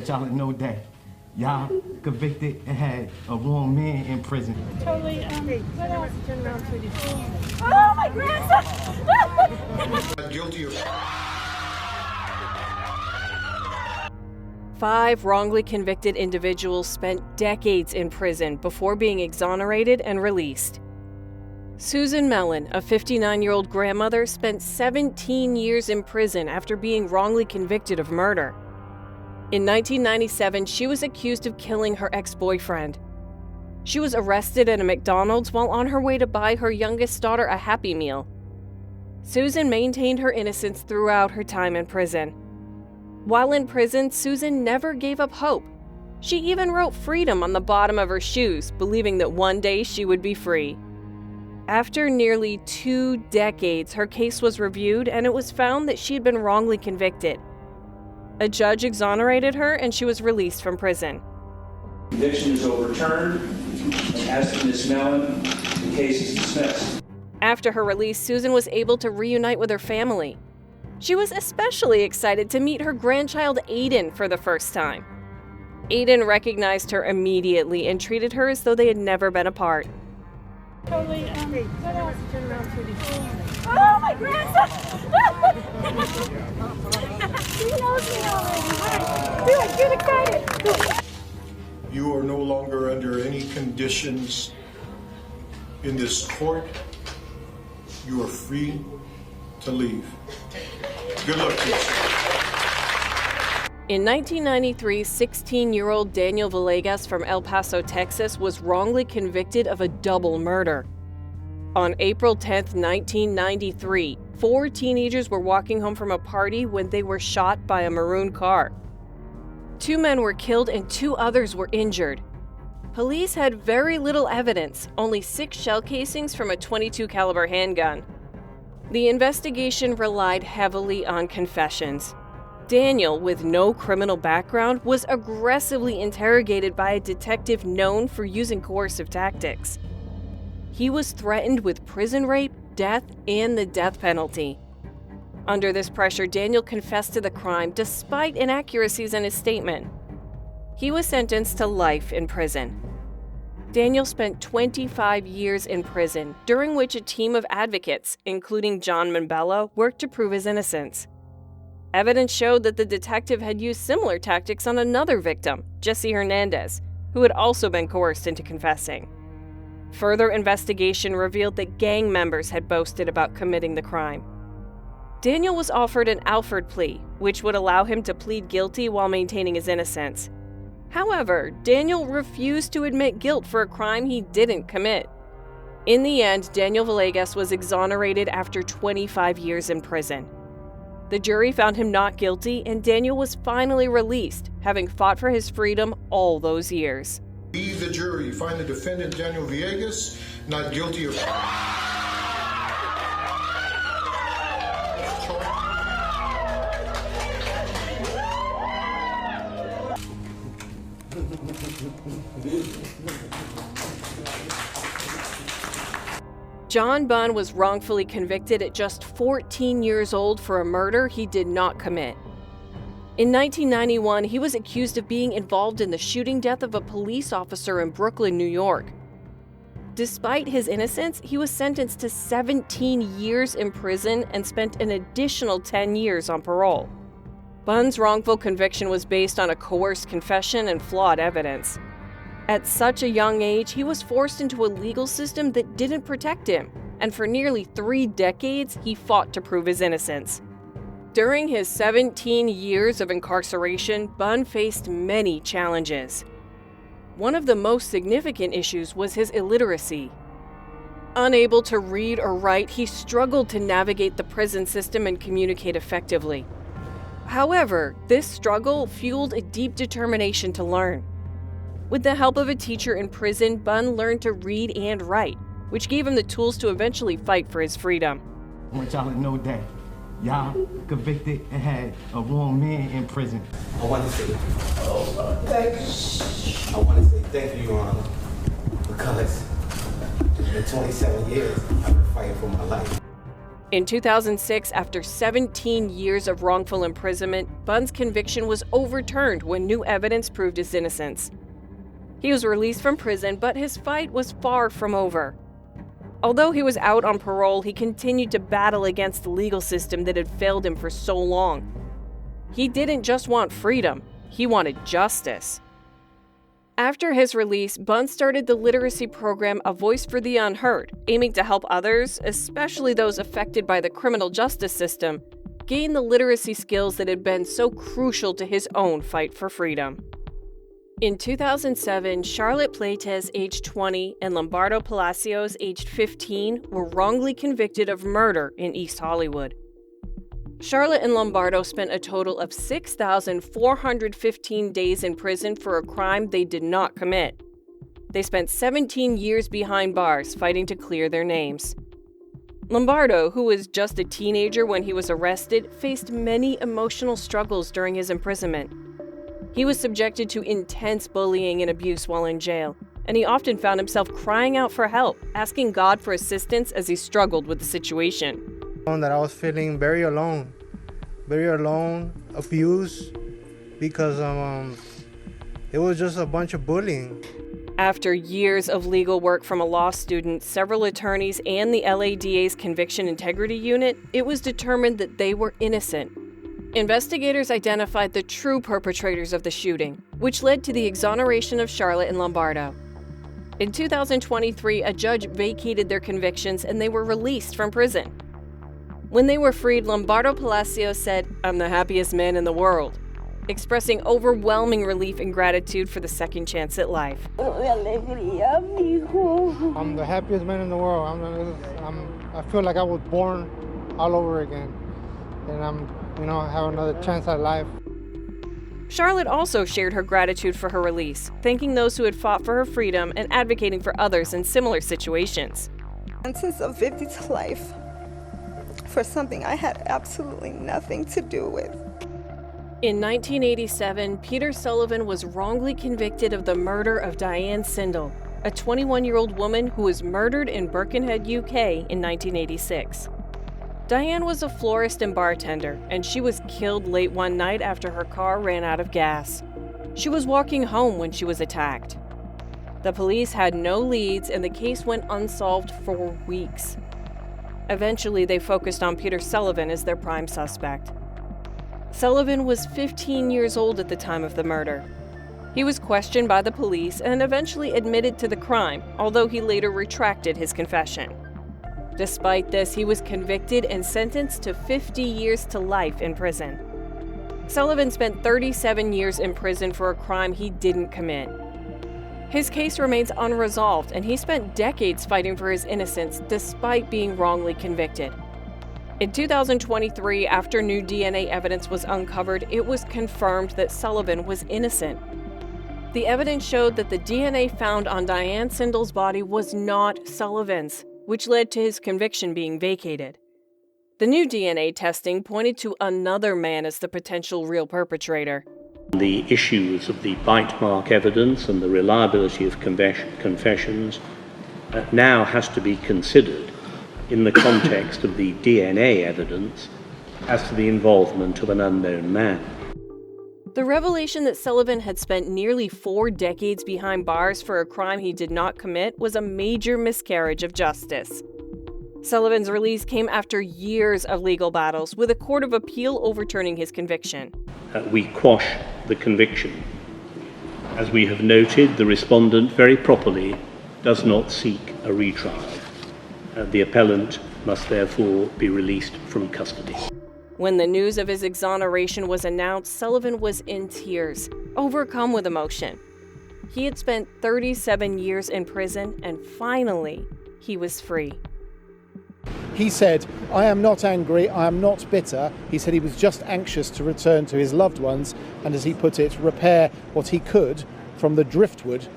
want y'all to know that y'all convicted and had a wrong man in prison. Totally, what else? Turn around, sweetie. Oh, my grandson! Guilty of... 5 wrongly convicted individuals spent decades in prison before being exonerated and released. Susan Mellon, a 59-year-old grandmother, spent 17 years in prison after being wrongly convicted of murder. In 1997, she was accused of killing her ex-boyfriend. She was arrested at a McDonald's while on her way to buy her youngest daughter a Happy Meal. Susan maintained her innocence throughout her time in prison. While in prison, Susan never gave up hope. She even wrote freedom on the bottom of her shoes, believing that one day she would be free. After nearly 2 decades, her case was reviewed and it was found that she had been wrongly convicted. A judge exonerated her and she was released from prison. Conviction is overturned, and as to Ms. Mellon, the case is dismissed. After her release, Susan was able to reunite with her family. She was especially excited to meet her grandchild Aiden for the first time. Aiden recognized her immediately and treated her as though they had never been apart. Totally, what else? Turn around, sweetie. Oh, my grandson! He knows me already. Do it, get excited. You are no longer under any conditions in this court. You are free to leave. Good luck to you. In 1993, 16-year-old Daniel Villegas from El Paso, Texas, was wrongly convicted of a double murder. On April 10, 1993, 4 teenagers were walking home from a party when they were shot by a maroon car. 2 men were killed and 2 others were injured. Police had very little evidence, only 6 shell casings from a .22 caliber handgun. The investigation relied heavily on confessions. Daniel, with no criminal background, was aggressively interrogated by a detective known for using coercive tactics. He was threatened with prison rape, death, and the death penalty. Under this pressure, Daniel confessed to the crime despite inaccuracies in his statement. He was sentenced to life in prison. Daniel spent 25 years in prison, during which a team of advocates, including John Mambella, worked to prove his innocence. Evidence showed that the detective had used similar tactics on another victim, Jesse Hernandez, who had also been coerced into confessing. Further investigation revealed that gang members had boasted about committing the crime. Daniel was offered an Alford plea, which would allow him to plead guilty while maintaining his innocence. However, Daniel refused to admit guilt for a crime he didn't commit. In the end, Daniel Villegas was exonerated after 25 years in prison. The jury found him not guilty, and Daniel was finally released, having fought for his freedom all those years. We, the jury, find the defendant Daniel Villegas not guilty of... John Bunn was wrongfully convicted at just 14 years old for a murder he did not commit. In 1991, he was accused of being involved in the shooting death of a police officer in Brooklyn, New York. Despite his innocence, he was sentenced to 17 years in prison and spent an additional 10 years on parole. Bunn's wrongful conviction was based on a coerced confession and flawed evidence. At such a young age, he was forced into a legal system that didn't protect him, and for nearly 3 decades, he fought to prove his innocence. During his 17 years of incarceration, Bunn faced many challenges. One of the most significant issues was his illiteracy. Unable to read or write, he struggled to navigate the prison system and communicate effectively. However, this struggle fueled a deep determination to learn. With the help of a teacher in prison, Bunn learned to read and write, which gave him the tools to eventually fight for his freedom. I want y'all to know that y'all convicted and had a wrong man in prison. I want to say thank you, Your Honor, because in 27 years, I've been fighting for my life. In 2006, after 17 years of wrongful imprisonment, Bunn's conviction was overturned when new evidence proved his innocence. He was released from prison, but his fight was far from over. Although he was out on parole, he continued to battle against the legal system that had failed him for so long. He didn't just want freedom, he wanted justice. After his release, Bunn started the literacy program A Voice for the Unheard, aiming to help others, especially those affected by the criminal justice system, gain the literacy skills that had been so crucial to his own fight for freedom. In 2007, Charlotte Pleites, aged 20, and Lombardo Palacios, aged 15, were wrongly convicted of murder in East Hollywood. Charlotte and Lombardo spent a total of 6,415 days in prison for a crime they did not commit. They spent 17 years behind bars fighting to clear their names. Lombardo, who was just a teenager when he was arrested, faced many emotional struggles during his imprisonment. He was subjected to intense bullying and abuse while in jail, and he often found himself crying out for help, asking God for assistance as he struggled with the situation. That I was feeling very alone, abused, because it was just a bunch of bullying. After years of legal work from a law student, several attorneys, and the LADA's Conviction Integrity Unit, it was determined that they were innocent. Investigators identified the true perpetrators of the shooting, which led to the exoneration of Charlotte and Lombardo. In 2023, a judge vacated their convictions and they were released from prison. When they were freed, Lombardo Palacios said, "I'm the happiest man in the world," expressing overwhelming relief and gratitude for the second chance at life. I'm the happiest man in the world. I feel like I was born all over again, and have another chance at life. Charlotte also shared her gratitude for her release, thanking those who had fought for her freedom and advocating for others in similar situations. Sentence of 50 to life for something I had absolutely nothing to do with. In 1987, Peter Sullivan was wrongly convicted of the murder of Diane Sindel, a 21-year-old woman who was murdered in Birkenhead, UK in 1986. Diane was a florist and bartender, and she was killed late one night after her car ran out of gas. She was walking home when she was attacked. The police had no leads, and the case went unsolved for weeks. Eventually, they focused on Peter Sullivan as their prime suspect. Sullivan was 15 years old at the time of the murder. He was questioned by the police and eventually admitted to the crime, although he later retracted his confession. Despite this, he was convicted and sentenced to 50 years to life in prison. Sullivan spent 37 years in prison for a crime he didn't commit. His case remains unresolved, and he spent decades fighting for his innocence despite being wrongly convicted. In 2023, after new DNA evidence was uncovered, it was confirmed that Sullivan was innocent. The evidence showed that the DNA found on Diane Sindel's body was not Sullivan's, which led to his conviction being vacated. The new DNA testing pointed to another man as the potential real perpetrator. The issues of the bite mark evidence and the reliability of confessions now has to be considered in the context of the DNA evidence as to the involvement of an unknown man. The revelation that Sullivan had spent nearly 4 decades behind bars for a crime he did not commit was a major miscarriage of justice. Sullivan's release came after years of legal battles, with a court of appeal overturning his conviction. We quash the conviction. As we have noted, the respondent very properly does not seek a retrial. The appellant must therefore be released from custody. When the news of his exoneration was announced, Sullivan was in tears, overcome with emotion. He had spent 37 years in prison, and finally, he was free. He said, "I am not angry, I am not bitter." He said he was just anxious to return to his loved ones and, as he put it, repair what he could from the driftwood